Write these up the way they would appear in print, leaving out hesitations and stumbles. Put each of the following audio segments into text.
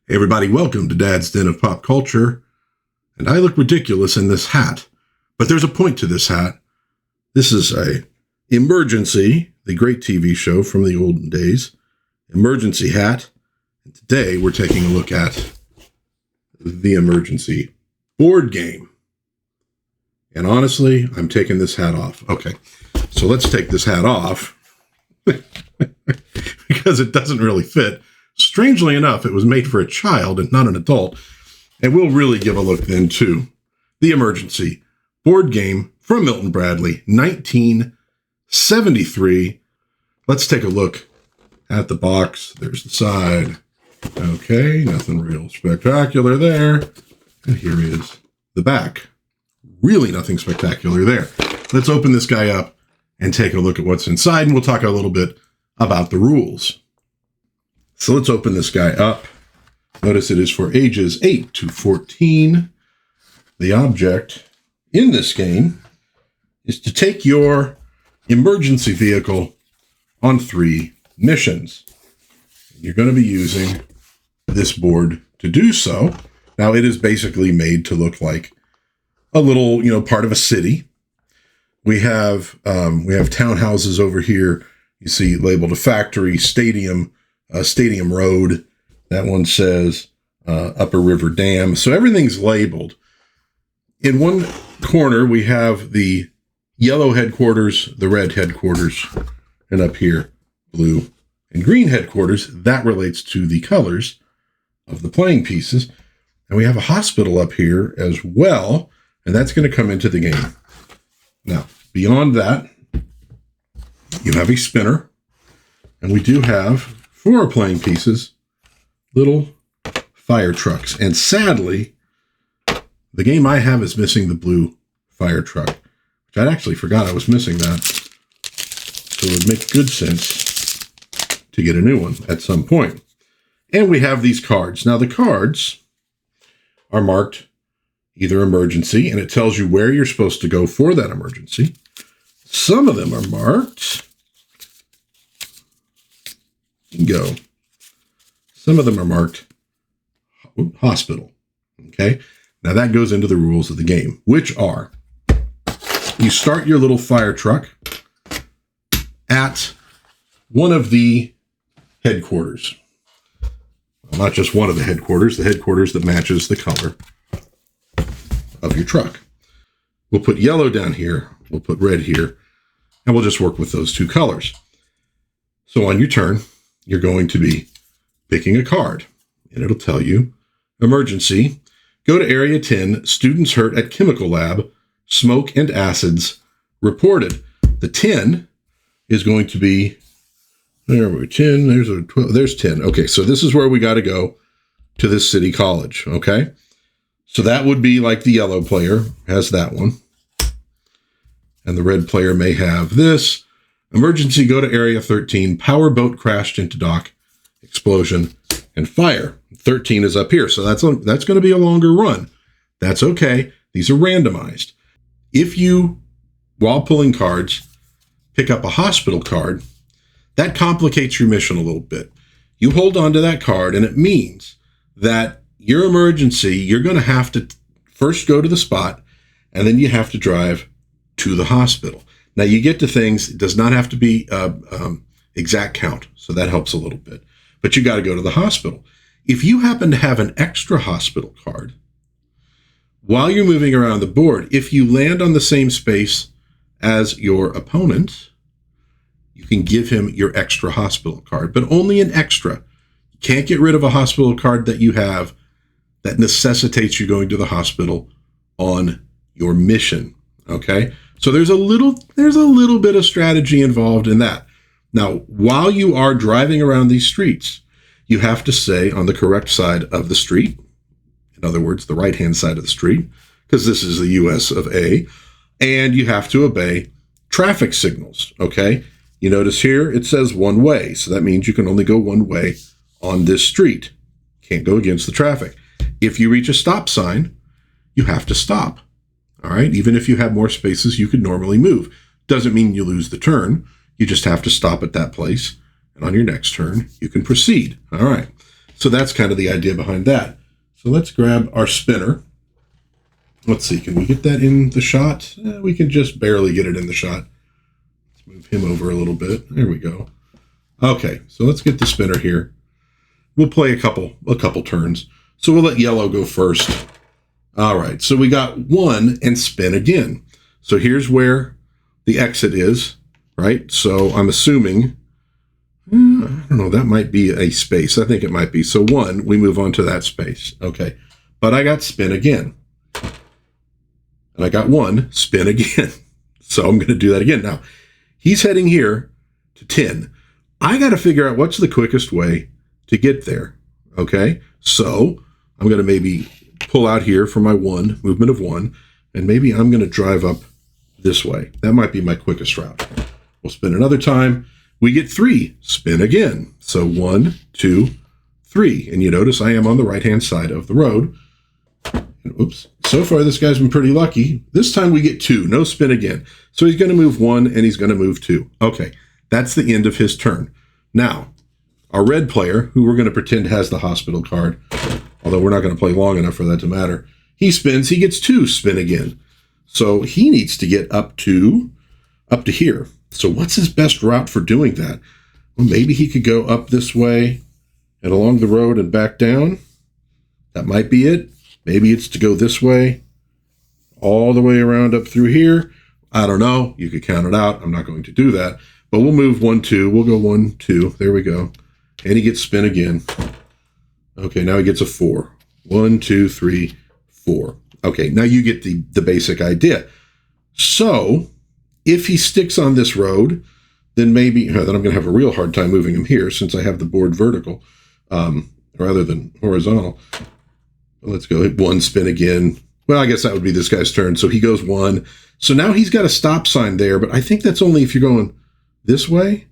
Hey everybody, welcome to Dad's Den of Pop Culture. And I look ridiculous in this hat, but there's a point to this hat. This is a Emergency, the great TV show from the olden days, Emergency hat. And today we're taking a look at the Emergency board game. And honestly, I'm taking this hat off. Okay, so let's take this hat off because it doesn't really fit. Strangely enough, it was made for a child and not an adult. And we'll really give a look then to the Emergency board game from Milton Bradley, 1973. Let's take a look at the box. There's the side. Okay, nothing real spectacular there. And here is the back. Really nothing spectacular there. Let's open this guy up and take a look at what's inside, and we'll talk a little bit about the rules. So let's open this guy up. Notice it is for ages 8 to 14. The object in this game is to take your emergency vehicle on 3 missions. You're going to be using this board to do so. Now, it is basically made to look like a little, part of a city. We have townhouses over here. You see labeled a factory, stadium, Stadium Road. That one says Upper River Dam. So everything's labeled. In one corner, we have the yellow headquarters, the red headquarters, and up here, blue and green headquarters. That relates to the colors of the playing pieces. And we have a hospital up here as well, and that's going to come into the game. Now, beyond that, you have a spinner, and we do have 4 playing pieces, little fire trucks. And sadly, the game I have is missing the blue fire truck, which I'd actually forgot I was missing that. So it would make good sense to get a new one at some point. And we have these cards. Now, the cards are marked either emergency, and it tells you where you're supposed to go for that emergency. Some of them are marked go. Some of them are marked hospital. Okay. Now that goes into the rules of the game, which are you start your little fire truck at one of the headquarters. Well, not just one of the headquarters that matches the color of your truck. We'll put yellow down here. We'll put red here, and we'll just work with those 2 colors. So on your turn, you're going to be picking a card, and it'll tell you, emergency, go to area 10, students hurt at chemical lab, smoke and acids reported. The 10 is going to be, there we go, 10, there's a 12, there's 10. Okay, so this is where we got to go to this city college, okay? So that would be like the yellow player has that one, and the red player may have this. Emergency, go to area 13. Power boat crashed into dock. Explosion and fire. 13 is up here. So that's going to be a longer run. That's okay. These are randomized. If you, while pulling cards, pick up a hospital card, that complicates your mission a little bit. You hold on to that card, and it means that your emergency, you're going to have to first go to the spot, and then you have to drive to the hospital. Now, you get to things, it does not have to be exact count, so that helps a little bit. But you got to go to the hospital. If you happen to have an extra hospital card, while you're moving around the board, if you land on the same space as your opponent, you can give him your extra hospital card, but only an extra. You can't get rid of a hospital card that you have that necessitates you going to the hospital on your mission, okay? So there's a little bit of strategy involved in that. Now, while you are driving around these streets, you have to stay on the correct side of the street. In other words, the right-hand side of the street, because this is the US of A. And you have to obey traffic signals, okay? You notice here it says one way. So that means you can only go one way on this street. Can't go against the traffic. If you reach a stop sign, you have to stop. All right, even if you have more spaces you could normally move. Doesn't mean you lose the turn. You just have to stop at that place. And on your next turn, you can proceed. All right. So that's kind of the idea behind that. So let's grab our spinner. Let's see, can we get that in the shot? We can just barely get it in the shot. Let's move him over a little bit. There we go. Okay, so let's get the spinner here. We'll play a couple turns. So we'll let yellow go first. All right, so we got 1 and spin again. So here's where the exit is, right? So I'm assuming, I don't know, that might be a space. I think it might be. So 1, we move on to that space. Okay, but I got spin again. And I got 1, spin again. So I'm going to do that again. Now, he's heading here to 10. I got to figure out what's the quickest way to get there. Okay, so I'm going to maybe pull out here for my 1, movement of 1, and maybe I'm going to drive up this way. That might be my quickest route. We'll spin another time. We get 3, spin again. So 1, 2, 3. And you notice I am on the right-hand side of the road. And, oops. So far, this guy's been pretty lucky. This time we get 2, no spin again. So he's going to move 1 and he's going to move 2. Okay, that's the end of his turn. Now, our red player, who we're going to pretend has the hospital card, although we're not going to play long enough for that to matter, he spins, he gets 2, spin again. So he needs to get up to here. So what's his best route for doing that? Well, maybe he could go up this way and along the road and back down. That might be it. Maybe it's to go this way, all the way around up through here. I don't know. You could count it out. I'm not going to do that. But we'll move 1, 2. We'll go 1, 2. There we go. And he gets spin again. Okay, now he gets a 4. 1, 2, 3, 4. Okay, now you get the basic idea. So if he sticks on this road, then maybe, then I'm going to have a real hard time moving him here since I have the board vertical rather than horizontal. Let's go hit 1, spin again. Well, I guess that would be this guy's turn. So he goes 1. So now he's got a stop sign there, but I think that's only if you're going this way.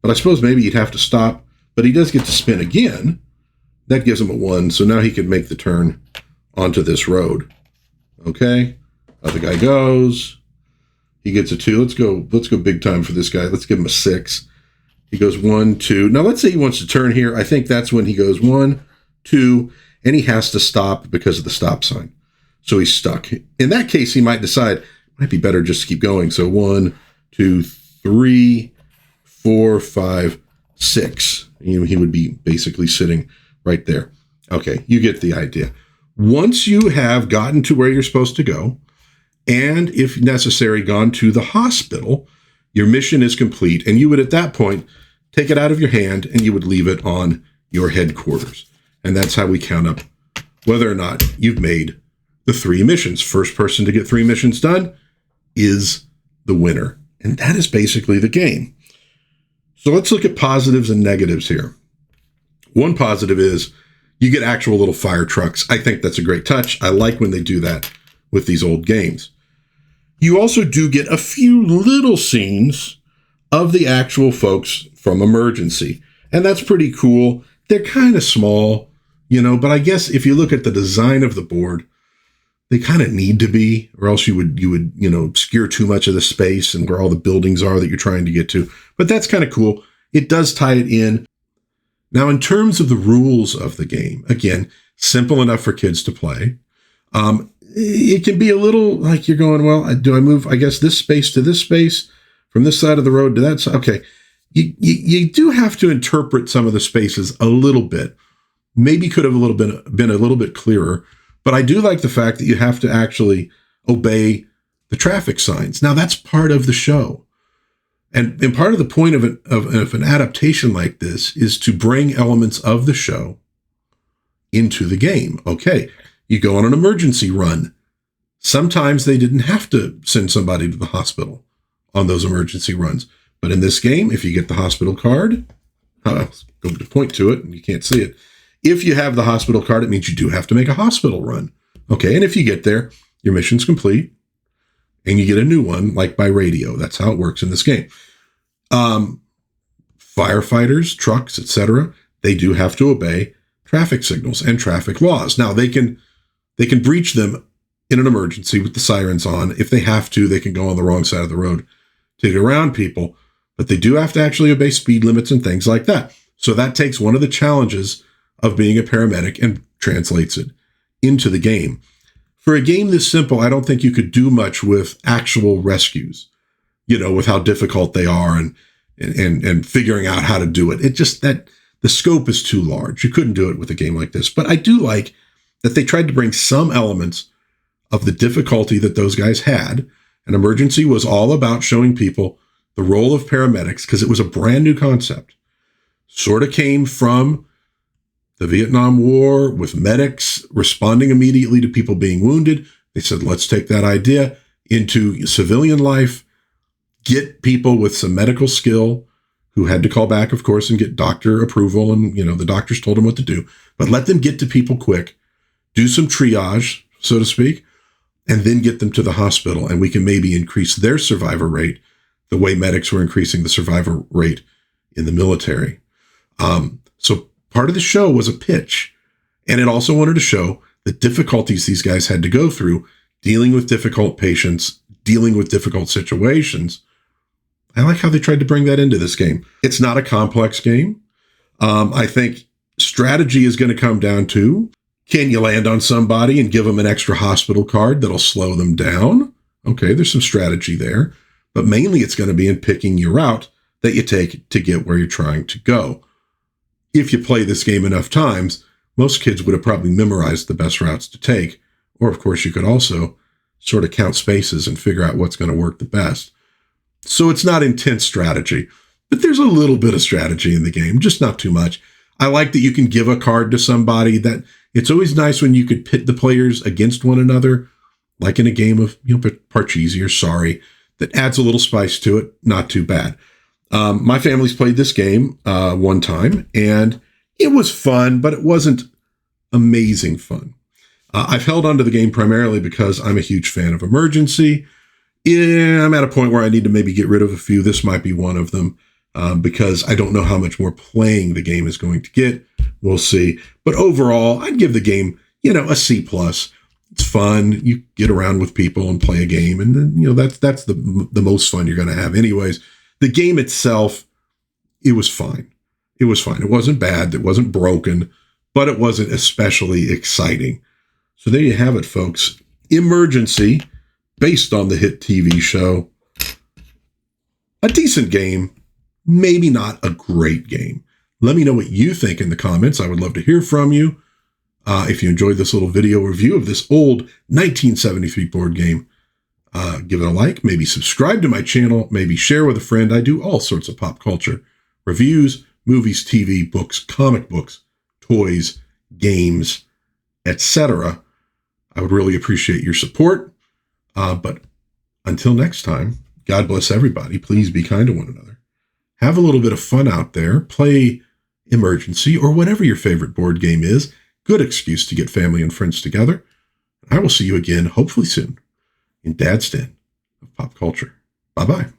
But I suppose maybe you'd have to stop. But he does get to spin again. That gives him a 1. So now he can make the turn onto this road. Okay. Other guy goes. He gets a 2. Let's go big time for this guy. Let's give him a 6. He goes 1, 2. Now let's say he wants to turn here. I think that's when he goes 1, 2, and he has to stop because of the stop sign. So he's stuck. In that case, he might decide it might be better just to keep going. So 1, 2, 3, 4, 5, 6. He would be basically sitting right there. Okay, you get the idea. Once you have gotten to where you're supposed to go, and if necessary, gone to the hospital, your mission is complete. And you would, at that point, take it out of your hand and you would leave it on your headquarters. And that's how we count up whether or not you've made the 3 missions. First person to get 3 missions done is the winner. And that is basically the game. So let's look at positives and negatives here. One positive is you get actual little fire trucks. I think that's a great touch. I like when they do that with these old games. You also do get a few little scenes of the actual folks from Emergency. And that's pretty cool. They're kind of small, but I guess if you look at the design of the board, they kind of need to be, or else you would obscure too much of the space and where all the buildings are that you're trying to get to. But that's kind of cool. It does tie it in. Now, in terms of the rules of the game, again, simple enough for kids to play. It can be a little like you're going, well, do I move, I guess, this space to this space from this side of the road to that side? Okay. You do have to interpret some of the spaces a little bit. Maybe could have been a little bit clearer. But I do like the fact that you have to actually obey the traffic signs. Now, that's part of the show. And part of the point of an adaptation like this is to bring elements of the show into the game. Okay, you go on an emergency run. Sometimes they didn't have to send somebody to the hospital on those emergency runs. But in this game, if you get the hospital card, I'll go to point to it and you can't see it. If you have the hospital card, it means you do have to make a hospital run. Okay, and if you get there, your mission's complete and you get a new one, like by radio. That's how it works in this game. Firefighters, trucks, etc., they do have to obey traffic signals and traffic laws. Now, they can breach them in an emergency with the sirens on. If they have to, they can go on the wrong side of the road to get around people, but they do have to actually obey speed limits and things like that. So that takes one of the challenges of being a paramedic and translates it into the game. For a game this simple, I don't think you could do much with actual rescues, with how difficult they are and figuring out how to do it. It just that the scope is too large. You couldn't do it with a game like this. But I do like that they tried to bring some elements of the difficulty that those guys had. And Emergency was all about showing people the role of paramedics because it was a brand new concept. Sort of came from the Vietnam War with medics responding immediately to people being wounded. They said, let's take that idea into civilian life, get people with some medical skill who had to call back, of course, and get doctor approval. And, the doctors told them what to do, but let them get to people quick, do some triage, so to speak, and then get them to the hospital. And we can maybe increase their survivor rate the way medics were increasing the survivor rate in the military. So part of the show was a pitch, and it also wanted to show the difficulties these guys had to go through dealing with difficult patients, dealing with difficult situations. I like how they tried to bring that into this game. It's not a complex game. I think strategy is going to come down to, can you land on somebody and give them an extra hospital card that'll slow them down? Okay, there's some strategy there, but mainly it's going to be in picking your route that you take to get where you're trying to go. If you play this game enough times, most kids would have probably memorized the best routes to take. Or, of course, you could also sort of count spaces and figure out what's going to work the best. So it's not intense strategy, but there's a little bit of strategy in the game, just not too much. I like that you can give a card to somebody. That it's always nice when you could pit the players against one another, like in a game of, Parcheesi or Sorry. That adds a little spice to it. Not too bad. My family's played this game one time, and it was fun, but it wasn't amazing fun. I've held onto the game primarily because I'm a huge fan of Emergency. Yeah, I'm at a point where I need to maybe get rid of a few. This might be one of them because I don't know how much more playing the game is going to get. We'll see. But overall, I'd give the game, a C+. It's fun. You get around with people and play a game, and then, that's the most fun you're going to have anyways. The game itself, it was fine. It was fine. It wasn't bad. It wasn't broken, but it wasn't especially exciting. So there you have it, folks. Emergency, based on the hit TV show. A decent game, maybe not a great game. Let me know what you think in the comments. I would love to hear from you. If you enjoyed this little video review of this old 1973 board game, give it a like, maybe subscribe to my channel, maybe share with a friend. I do all sorts of pop culture reviews, movies, TV, books, comic books, toys, games, etc. I would really appreciate your support. But until next time, God bless everybody. Please be kind to one another. Have a little bit of fun out there. Play Emergency or whatever your favorite board game is. Good excuse to get family and friends together. I will see you again, hopefully soon, in Dad's Den of Pop Culture. Bye-bye.